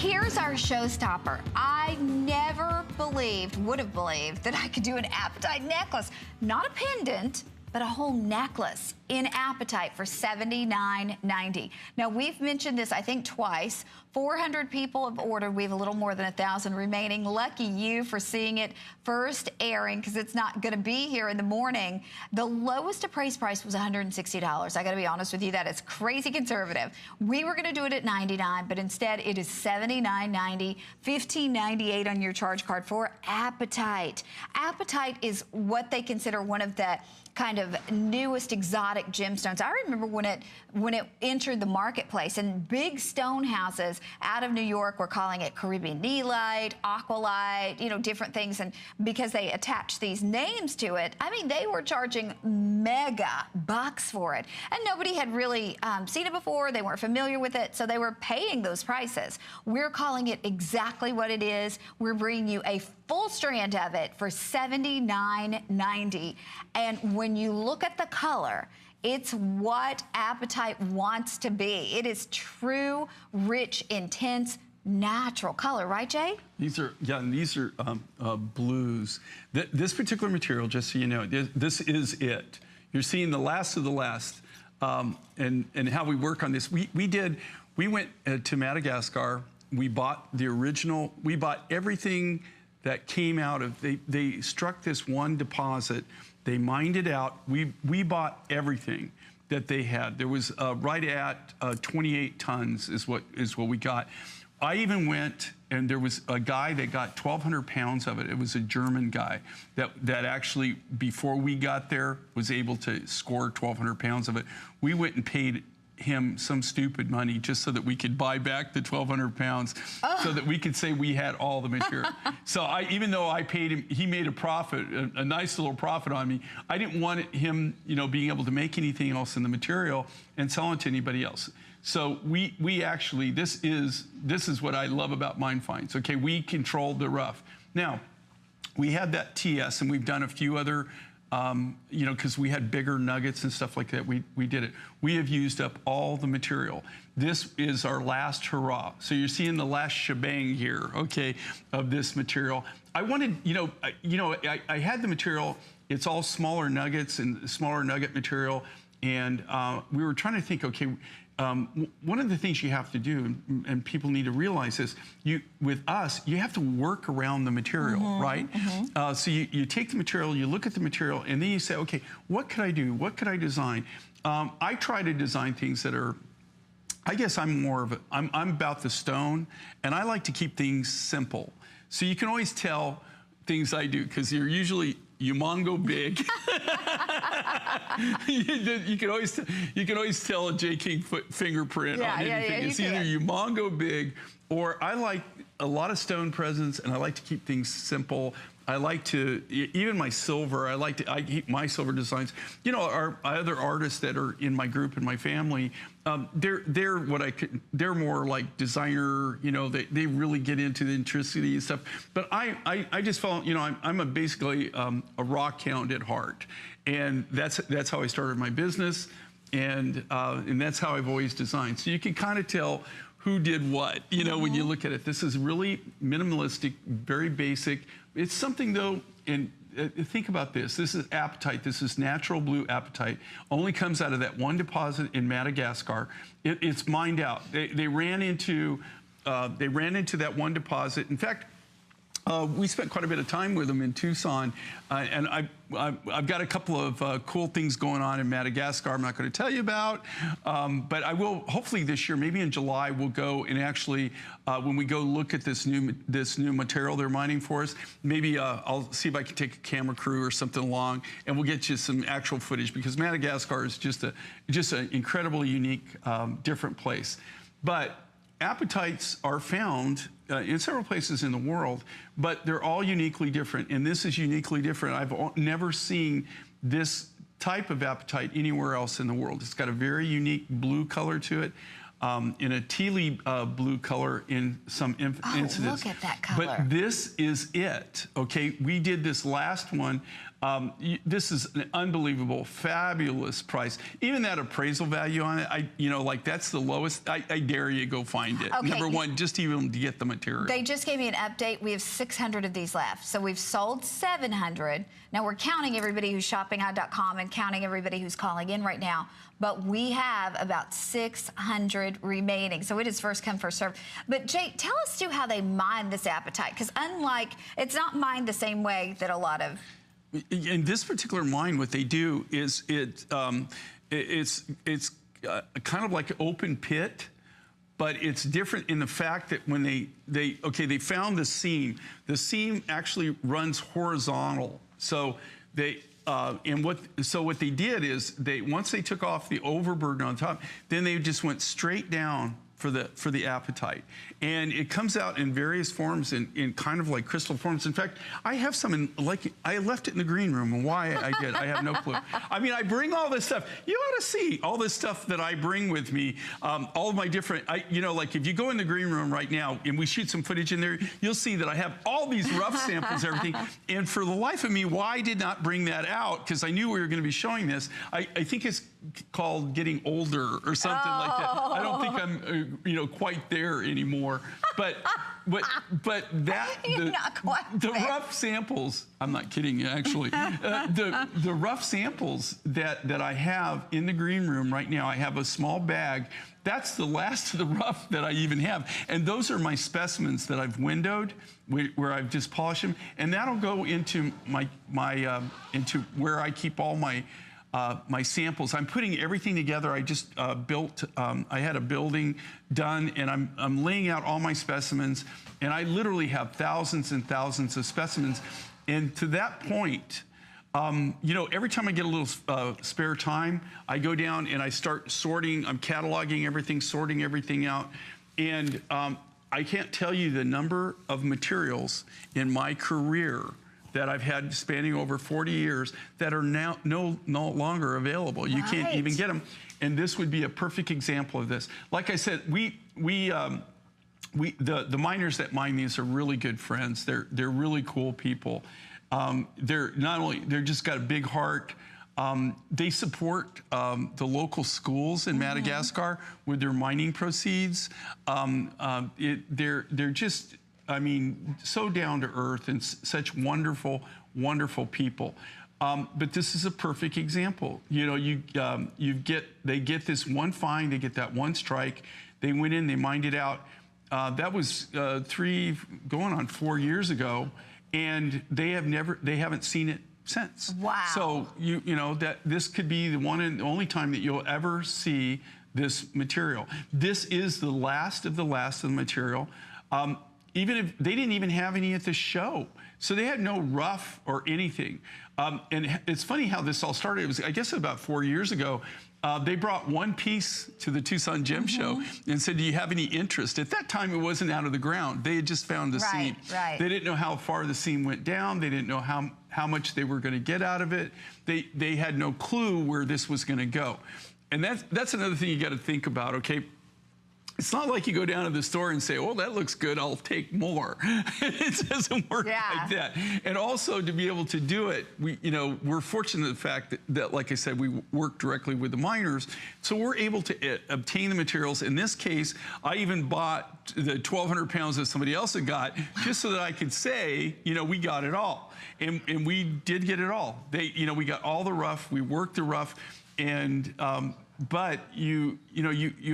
Here's our showstopper. I never would have believed that I could do an Apatite necklace. Not a pendant, but a whole necklace in Apatite for $79.90. Now, we've mentioned this, I think, twice. 400 people have ordered. We have a little more than 1,000 remaining. Lucky you for seeing it first airing, because it's not going to be here in the morning. The lowest appraised price was $160. I got to be honest with you, that is crazy conservative. We were going to do it at $99, but instead it is $79.90, $15.98 on your charge card for Apatite. Apatite is what they consider one of the kind of newest exotic gemstones. I remember when it entered the marketplace, and big stone houses out of New York were calling it Caribbean Neelite, Aqualite, you know, different things, and because they attached these names to it, I mean, they were charging mega bucks for it, and nobody had really seen it before. They weren't familiar with it, so they were paying those prices. We're calling it exactly what it is. We're bringing you a full strand of it for $79.90, and when you look at the color, it's what Apatite wants to be. It is true, rich, intense, natural color, right, Jay? These are blues. This particular material, just so you know, this is it. You're seeing the last of the last, and how we work on this. We went to Madagascar. We bought the original. We bought everything that came out of. They struck this one deposit. They mined it out. We bought everything that they had. There was right at 28 tons is what we got. I even went, and there was a guy that got 1,200 pounds of it. It was a German guy that actually, before we got there, was able to score 1,200 pounds of it. We went and paid him some stupid money just so that we could buy back the 1,200 pounds, so that we could say we had all the material. So even though I paid him, he made a profit, a nice little profit on me. I didn't want him, you know, being able to make anything else in the material and sell it to anybody else. So we actually, this is what I love about Mine Finds. Okay, we controlled the rough. Now, we had that TS, and we've done a few other, you know, because we had bigger nuggets and stuff like that, we did it. We have used up all the material. This is our last hurrah. So you're seeing the last shebang here, okay, of this material. I wanted, I had the material. It's all smaller nuggets and smaller nugget material, and we were trying to think, okay, one of the things you have to do, and people need to realize this, with us, you have to work around the material, right? So you take the material, you look at the material, and then you say, okay, what could I do? What could I design? I try to design things that are, I guess I'm about the stone, and I like to keep things simple. So you can always tell things I do, because you're usually humongo big. you can always tell a J. King fingerprint on anything. It's either humongo big, or I like a lot of stone presence, and I like to keep things simple. I like to, even my silver, I keep my silver designs. You know, our other artists that are in my group and my family, they're more like designer, you know, they really get into the intricity and stuff. But I just follow, you know, I'm basically a rock hound at heart. And that's how I started my business. And that's how I've always designed. So you can kind of tell who did what, you know, when you look at it. This is really minimalistic, very basic. It's something, though, and think about this. This is Apatite. This is natural blue Apatite. Only comes out of that one deposit in Madagascar. It's mined out. They ran into that one deposit. In fact, we spent quite a bit of time with them in Tucson, and I've got a couple of cool things going on in Madagascar I'm not going to tell you about, but I will, hopefully this year, maybe in July, we'll go and actually, when we go look at this new material they're mining for us, maybe I'll see if I can take a camera crew or something along, and we'll get you some actual footage, because Madagascar is just an incredibly unique, different place. But apatites are found in several places in the world, but they're all uniquely different, and this is uniquely different. I've never seen this type of apatite anywhere else in the world. It's got a very unique blue color to it, in a tealy blue color in some incidents. Look at that color. But this is it, okay? We did this last one This is an unbelievable, fabulous price. Even that appraisal value on it, like that's the lowest. I dare you go find it. Okay. Number one, just even to get the material. They just gave me an update. We have 600 of these left. So we've sold 700. Now we're counting everybody who's shoppinghide.com and counting everybody who's calling in right now. But we have about 600 remaining. So it is first come, first served. But Jay, tell us too how they mine this apatite. Because unlike, it's not mined the same way that a lot of... In this particular mine, what they do is it's kind of like an open pit, but it's different in the fact that when they found the seam. The seam actually runs horizontal. So what they did is once they took off the overburden on top, then they just went straight down for the apatite, and it comes out in various forms, in kind of like crystal forms. In fact, I have some I left it in the green room, and why I did, I have no clue. I mean, I bring all this stuff. You ought to see all this stuff that I bring with me. All of my different, like if you go in the green room right now and we shoot some footage in there, you'll see that I have all these rough samples, everything. And for the life of me, why I did not bring that out, because I knew we were going to be showing this. I think it's called getting older or something like that. I don't think I'm quite there anymore. But that the rough samples, I'm not kidding you actually. The rough samples that I have in the green room right now, I have a small bag. That's the last of the rough that I even have. And those are my specimens that I've windowed, where I've just polished them. And that'll go into into where I keep all my samples. I'm putting everything together. I just built, I had a building done, and I'm laying out all my specimens, and I literally have thousands and thousands of specimens. And to that point, every time I get a little spare time, I go down and I start sorting. I'm cataloging everything, sorting everything out. And I can't tell you the number of materials in my career that I've had spanning over 40 years that are now no longer available. You can't even get them. And this would be a perfect example of this. Like I said, the miners that mine these are really good friends. They're really cool people. They're just got a big heart. They support the local schools in Madagascar with their mining proceeds. They're just, I mean, so down to earth and such wonderful, wonderful people. But this is a perfect example. They get this one find, they get that one strike. They went in, they mined it out. That was 3 going on 4 years ago, and they haven't seen it since. Wow. So that this could be the one and only time that you'll ever see this material. This is the last of the material. Even if they didn't even have any at the show. So they had no rough or anything. And it's funny how this all started. It was, I guess, about 4 years ago. They brought one piece to the Tucson Gem Show and said, do you have any interest? At that time, it wasn't out of the ground. They had just found the seam. Right. They didn't know how far the seam went down. They didn't know how much they were going to get out of it. They had no clue where this was going to go. And that's another thing you got to think about, okay? It's not like you go down to the store and say, well, that looks good, I'll take more. It doesn't work like that. And also, to be able to do it, we're fortunate in the fact that, like I said, we work directly with the miners, so we're able to obtain the materials. In this case, I even bought the 1,200 pounds that somebody else had got, just so that I could say, we got it all. And we did get it all. We got all the rough, we worked the rough, and but you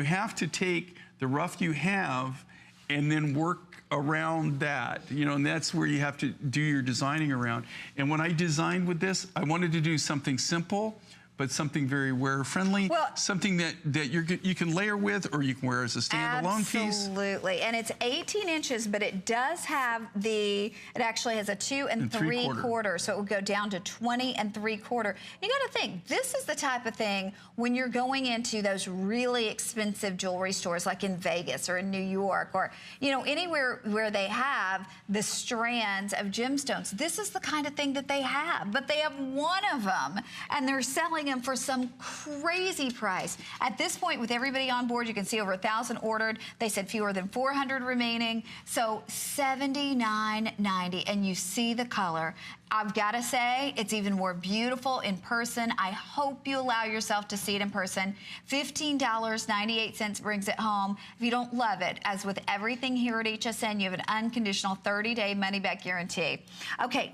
have to take the rough you have and then work around that, and that's where you have to do your designing around. And when I designed with this, I wanted to do something simple, but something very wearer-friendly, something that you can layer with, or you can wear as a standalone piece. Absolutely, and it's 18 inches, but it does have it actually has a 2 3/4, so it would go down to 20 3/4. You got to think, this is the type of thing when you're going into those really expensive jewelry stores, like in Vegas or in New York, or anywhere where they have the strands of gemstones. This is the kind of thing that they have, but they have one of them, and they're selling them for some crazy price. At this point, with everybody on board, you can see over 1,000 ordered. They said fewer than 400 remaining. So $79.90, and you see the color. I've got to say, it's even more beautiful in person. I hope you allow yourself to see it in person. $15.98 brings it home. If you don't love it, as with everything here at HSN, you have an unconditional 30-day money-back guarantee. Okay.